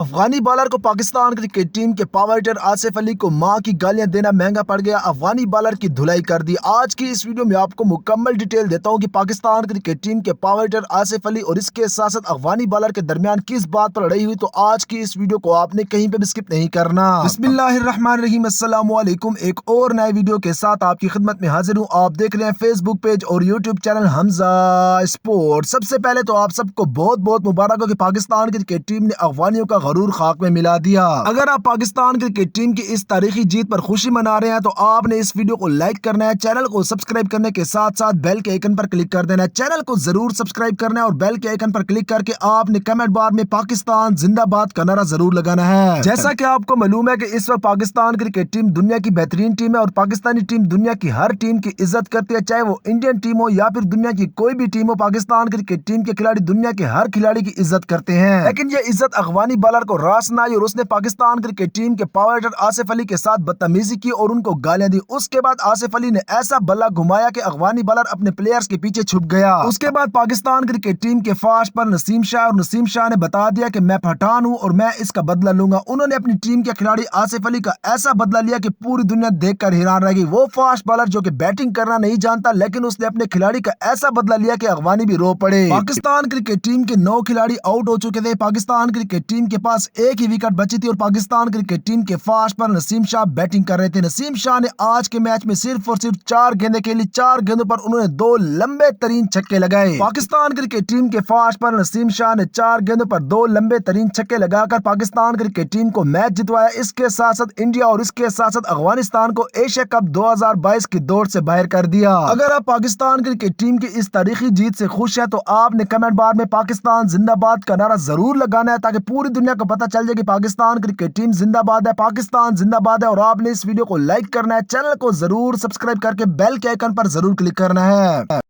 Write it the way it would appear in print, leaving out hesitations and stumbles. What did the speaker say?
Afghani bowler کو Pakistan cricket team کے power ہٹر Asif علی کو ماں کی گالیاں دینا مہنگا پڑ گیا۔ افغانی بالر کی دھلائی کر دی۔ آج کی اس ویڈیو میں آپ کو مکمل ڈیٹیل دیتا ہوں کہ پاکستان کرکٹ ٹیم کے پاور ہٹر آصف علی اور اس کے ساتھ ساتھ افغانی بالر کے درمیان کس بات پر لڑائی ہوئی، تو آج کی اس ویڈیو کو آپ نے کہیں پہ بھی سکپ نہیں کرنا۔ بسم اللہ الرحمن الرحیم، السلام علیکم۔ ایک اور نئے ویڈیو کے ساتھ آپ کی خدمت میں حاضر ہوں۔ آپ دیکھ رہے ہیں فیس بک پیج اور یوٹیوب چینل حمزہ اسپورٹ۔ سب سے پہلے تو آپ سب کو بہت بہت مبارک ہو کہ پاکستان کرکٹ ٹیم نے افغانیوں کا غرور خاک میں ملا دیا۔ اگر آپ پاکستان کرکٹ ٹیم کی اس تاریخی جیت پر خوشی منا رہے ہیں تو آپ نے اس ویڈیو کو لائک کرنا ہے، چینل کو سبسکرائب کرنے کے ساتھ ساتھ بیل کے آئیکن پر کلک کر دینا ہے۔ چینل کو ضرور سبسکرائب کرنا ہے اور بیل کے آئیکن پر کلک کر کے آپ نے کمنٹ بار میں پاکستان زندہ باد کا نعرہ ضرور لگانا ہے۔ جیسا کہ آپ کو معلوم ہے کہ اس وقت پاکستان کرکٹ ٹیم دنیا کی بہترین ٹیم ہے اور پاکستانی ٹیم دنیا کی ہر ٹیم کی عزت کرتی ہے، چاہے وہ انڈین ٹیم ہو یا پھر دنیا کی کوئی بھی ٹیم ہو۔ پاکستان کرکٹ ٹیم کے کھلاڑی دنیا کے ہر کھلاڑی کی عزت کرتے ہیں، لیکن یہ عزت افغانی بالر کو راس نہ آئی اور اس نے پاکستان کرکٹ ٹیم کے پاور ہٹر آصف علی کے ساتھ بدتمیزی کی اور ان کو گالیاں دی۔ اس کے بعد آصف علی نے ایسا بلا گھمایا کہ افغانی بالر اپنے پلیئرز کے پیچھے چھپ گیا۔ اس کے بعد پاکستان کرکٹ ٹیم کے فاش پر نسیم شاہ، اور نسیم شاہ نے بتا دیا کہ میں پٹھان ہوں اور میں اس کا بدلہ لوں گا۔ انہوں نے اپنی ٹیم کے کھلاڑی آصف علی کا ایسا بدلہ لیا کہ پوری دنیا دیکھ کر حیران رہ گئی۔ وہ فاسٹ بالر جو کہ بیٹنگ کرنا نہیں جانتا، لیکن اس نے اپنے کھلاڑی کا ایسا بدلہ لیا کہ افغانی بھی رو پڑے۔ پاکستان کرکٹ ٹیم کے 9 کھلاڑی آؤٹ ہو چکے تھے۔ پاکستان کرکٹ ٹیم کے پاس ایک ہی وکٹ بچی تھی اور پاکستان کرکٹ ٹیم کے فاسٹ پر نسیم شاہ بیٹنگ کر رہے تھے۔ نسیم شاہ نے آج کے میچ میں صرف اور صرف 4 گیندیں کھیلی، 4 گیندوں پر انہوں نے 2 لمبے ترین چھکے لگائے۔ پاکستان کرکٹ ٹیم کے فاسٹ پر نسیم شاہ نے 4 گیندوں پر 2 لمبے ترین چھکے لگا کر پاکستان کرکٹ ٹیم کو میچ جتوایا۔ اس کے ساتھ ساتھ انڈیا اور اس کے ساتھ ساتھ افغانستان کو ایشیا کپ 2022 کی دوڑ سے باہر کر دیا۔ اگر آپ پاکستان کرکٹ ٹیم کی اس تاریخی جیت سے خوش ہیں تو آپ نے کمنٹ بار میں پاکستان زندہ باد کا نعرہ ضرور لگانا ہے تاکہ پوری دنیا کو پتہ چل جائے کہ پاکستان کرکٹ ٹیم زندہ باد ہے، پاکستان زندہ باد ہے۔ اور آپ نے اس ویڈیو کو لائک کرنا ہے، چینل کو ضرور سبسکرائب کر کے بیل کے آئیکن پر ضرور کلک کرنا ہے۔